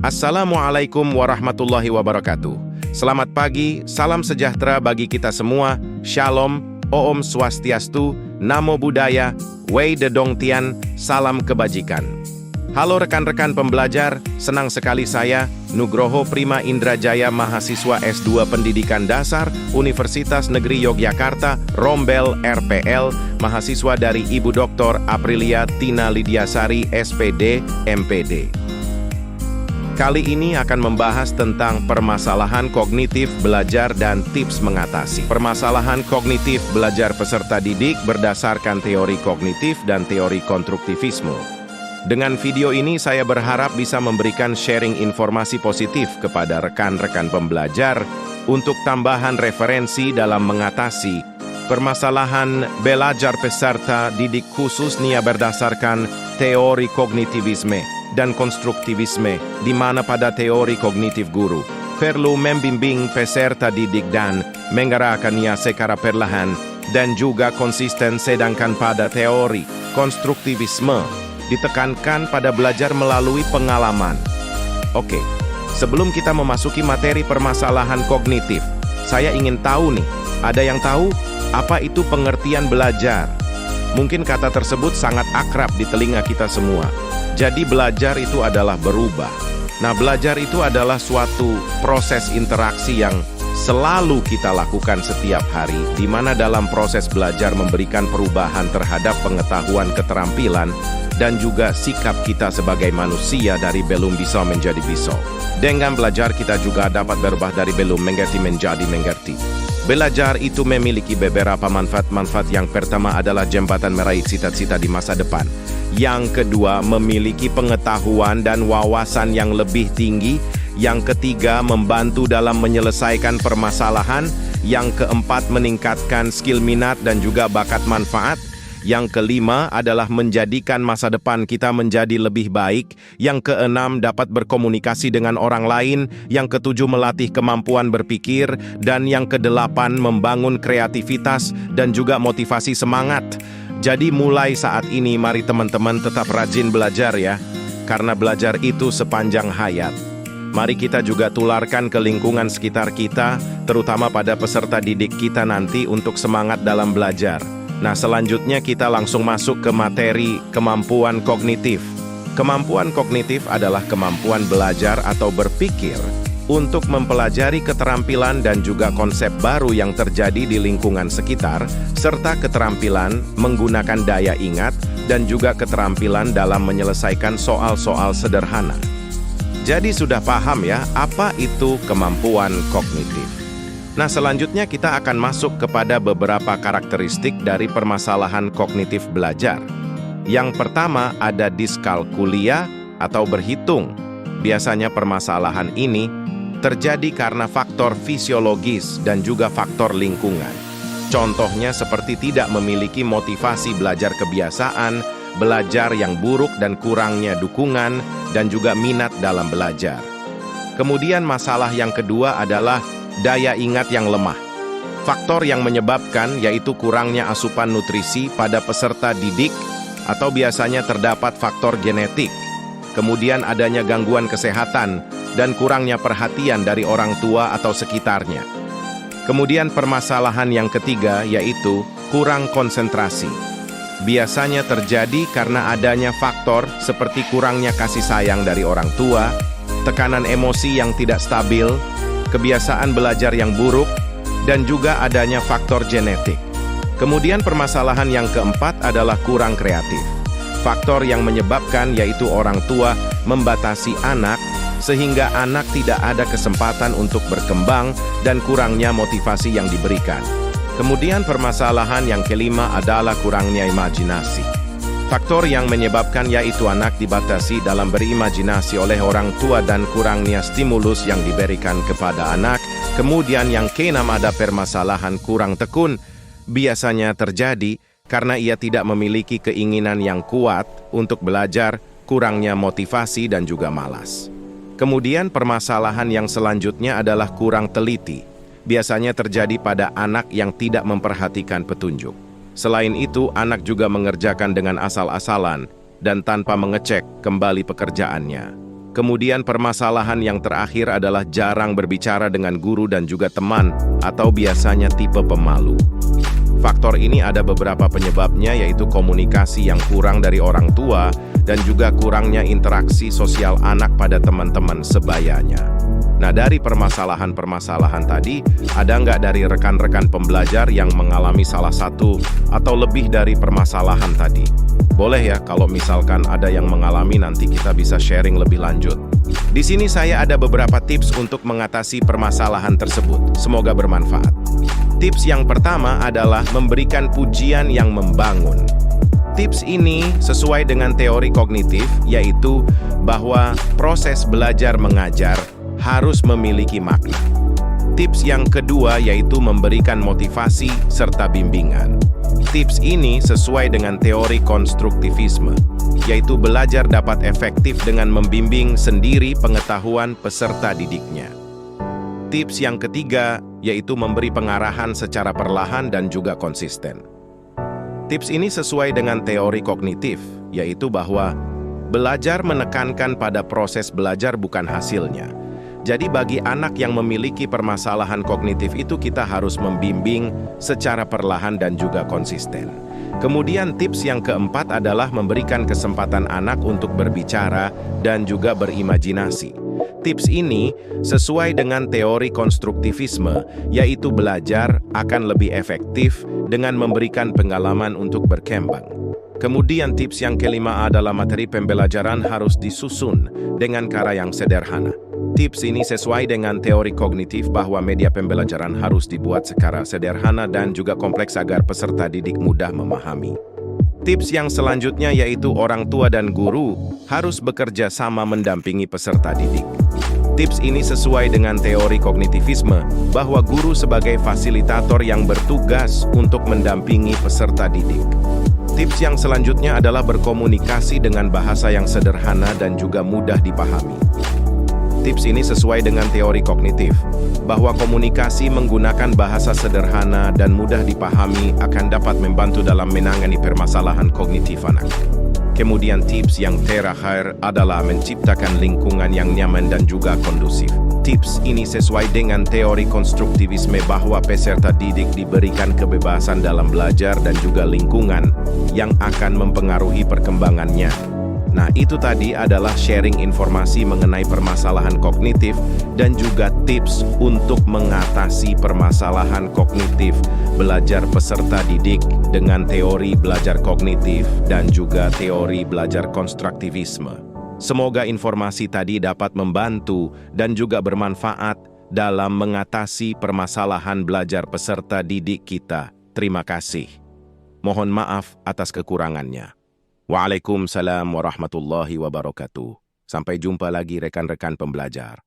Assalamualaikum warahmatullahi wabarakatuh. Selamat pagi, salam sejahtera bagi kita semua. Shalom, Om Swastiastu, Namo Buddhaya, Wei Dedong Tian, salam kebajikan. Halo rekan-rekan pembelajar, senang sekali saya, Nugroho Prima Indrajaya, mahasiswa S2 Pendidikan Dasar, Universitas Negeri Yogyakarta, Rombel, RPL, mahasiswa dari Ibu Dr. Aprilia Tina Lidiasari, SPD, MPD. Kali ini akan membahas tentang permasalahan kognitif belajar dan tips mengatasi. Permasalahan kognitif belajar peserta didik berdasarkan teori kognitif dan teori konstruktivisme. Dengan video ini saya berharap bisa memberikan sharing informasi positif kepada rekan-rekan pembelajar untuk tambahan referensi dalam mengatasi permasalahan belajar peserta didik khususnya berdasarkan teori kognitivisme dan konstruktivisme, di mana pada teori kognitif guru perlu membimbing peserta didik dan menggerakkannya secara perlahan dan juga konsisten, sedangkan pada teori konstruktivisme ditekankan pada belajar melalui pengalaman. Oke, sebelum kita memasuki materi permasalahan kognitif, saya ingin tahu nih, ada yang tahu apa itu pengertian belajar? Mungkin kata tersebut sangat akrab di telinga kita semua. Jadi belajar itu adalah berubah. Nah, belajar itu adalah suatu proses interaksi yang selalu kita lakukan setiap hari, di mana dalam proses belajar memberikan perubahan terhadap pengetahuan, keterampilan, dan juga sikap kita sebagai manusia dari belum bisa menjadi bisa. Dengan belajar kita juga dapat berubah dari belum mengerti menjadi mengerti. Belajar itu memiliki beberapa manfaat-manfaat. Yang pertama adalah jembatan meraih cita-cita di masa depan. Yang kedua, memiliki pengetahuan dan wawasan yang lebih tinggi. Yang ketiga, membantu dalam menyelesaikan permasalahan. Yang keempat, meningkatkan skill minat dan juga bakat manfaat. Yang kelima adalah menjadikan masa depan kita menjadi lebih baik. Yang keenam, dapat berkomunikasi dengan orang lain. Yang ketujuh, melatih kemampuan berpikir. Dan yang kedelapan, membangun kreativitas dan juga motivasi semangat. Jadi mulai saat ini, mari teman-teman tetap rajin belajar ya. Karena belajar itu sepanjang hayat. Mari kita juga tularkan ke lingkungan sekitar kita, terutama pada peserta didik kita nanti untuk semangat dalam belajar. Nah, selanjutnya kita langsung masuk ke materi kemampuan kognitif. Kemampuan kognitif adalah kemampuan belajar atau berpikir untuk mempelajari keterampilan dan juga konsep baru yang terjadi di lingkungan sekitar, serta keterampilan menggunakan daya ingat dan juga keterampilan dalam menyelesaikan soal-soal sederhana. Jadi sudah paham ya, apa itu kemampuan kognitif? Nah, selanjutnya kita akan masuk kepada beberapa karakteristik dari permasalahan kognitif belajar. Yang pertama ada diskalkulia atau berhitung. Biasanya permasalahan ini terjadi karena faktor fisiologis dan juga faktor lingkungan. Contohnya seperti tidak memiliki motivasi belajar kebiasaan, belajar yang buruk dan kurangnya dukungan, dan juga minat dalam belajar. Kemudian masalah yang kedua adalah daya ingat yang lemah. Faktor yang menyebabkan yaitu kurangnya asupan nutrisi pada peserta didik atau biasanya terdapat faktor genetik. Kemudian adanya gangguan kesehatan dan kurangnya perhatian dari orang tua atau sekitarnya. Kemudian permasalahan yang ketiga yaitu kurang konsentrasi. Biasanya terjadi karena adanya faktor seperti kurangnya kasih sayang dari orang tua, tekanan emosi yang tidak stabil, kebiasaan belajar yang buruk, dan juga adanya faktor genetik. Kemudian permasalahan yang keempat adalah kurang kreatif. Faktor yang menyebabkan yaitu orang tua membatasi anak, sehingga anak tidak ada kesempatan untuk berkembang dan kurangnya motivasi yang diberikan. Kemudian permasalahan yang kelima adalah kurangnya imajinasi. Faktor yang menyebabkan yaitu anak dibatasi dalam berimajinasi oleh orang tua dan kurangnya stimulus yang diberikan kepada anak. Kemudian yang keenam ada permasalahan kurang tekun. Biasanya terjadi karena ia tidak memiliki keinginan yang kuat untuk belajar, kurangnya motivasi dan juga malas. Kemudian permasalahan yang selanjutnya adalah kurang teliti. Biasanya terjadi pada anak yang tidak memperhatikan petunjuk. Selain itu, anak juga mengerjakan dengan asal-asalan dan tanpa mengecek kembali pekerjaannya. Kemudian permasalahan yang terakhir adalah jarang berbicara dengan guru dan juga teman, atau biasanya tipe pemalu. Faktor ini ada beberapa penyebabnya, yaitu komunikasi yang kurang dari orang tua dan juga kurangnya interaksi sosial anak pada teman-teman sebayanya. Nah, dari permasalahan-permasalahan tadi, ada nggak dari rekan-rekan pembelajar yang mengalami salah satu atau lebih dari permasalahan tadi? Boleh ya, kalau misalkan ada yang mengalami, nanti kita bisa sharing lebih lanjut. Di sini saya ada beberapa tips untuk mengatasi permasalahan tersebut. Semoga bermanfaat. Tips yang pertama adalah memberikan pujian yang membangun. Tips ini sesuai dengan teori kognitif, yaitu bahwa proses belajar mengajar harus memiliki makna. Tips yang kedua yaitu memberikan motivasi serta bimbingan. Tips ini sesuai dengan teori konstruktivisme, yaitu belajar dapat efektif dengan membimbing sendiri pengetahuan peserta didiknya. Tips yang ketiga yaitu memberi pengarahan secara perlahan dan juga konsisten. Tips ini sesuai dengan teori kognitif, yaitu bahwa belajar menekankan pada proses belajar bukan hasilnya. Jadi bagi anak yang memiliki permasalahan kognitif itu kita harus membimbing secara perlahan dan juga konsisten. Kemudian tips yang keempat adalah memberikan kesempatan anak untuk berbicara dan juga berimajinasi. Tips ini sesuai dengan teori konstruktivisme, yaitu belajar akan lebih efektif dengan memberikan pengalaman untuk berkembang. Kemudian tips yang kelima adalah materi pembelajaran harus disusun dengan cara yang sederhana. Tips ini sesuai dengan teori kognitif bahwa media pembelajaran harus dibuat secara sederhana dan juga kompleks agar peserta didik mudah memahami. Tips yang selanjutnya yaitu orang tua dan guru harus bekerja sama mendampingi peserta didik. Tips ini sesuai dengan teori kognitivisme bahwa guru sebagai fasilitator yang bertugas untuk mendampingi peserta didik. Tips yang selanjutnya adalah berkomunikasi dengan bahasa yang sederhana dan juga mudah dipahami. Tips ini sesuai dengan teori kognitif, bahwa komunikasi menggunakan bahasa sederhana dan mudah dipahami akan dapat membantu dalam menangani permasalahan kognitif anak. Kemudian tips yang terakhir adalah menciptakan lingkungan yang nyaman dan juga kondusif. Tips ini sesuai dengan teori konstruktivisme bahwa peserta didik diberikan kebebasan dalam belajar dan juga lingkungan yang akan mempengaruhi perkembangannya. Nah, itu tadi adalah sharing informasi mengenai permasalahan kognitif dan juga tips untuk mengatasi permasalahan kognitif belajar peserta didik dengan teori belajar kognitif dan juga teori belajar konstruktivisme. Semoga informasi tadi dapat membantu dan juga bermanfaat dalam mengatasi permasalahan belajar peserta didik kita. Terima kasih. Mohon maaf atas kekurangannya. Waalaikumsalam warahmatullahi wabarakatuh. Sampai jumpa lagi rekan-rekan pembelajar.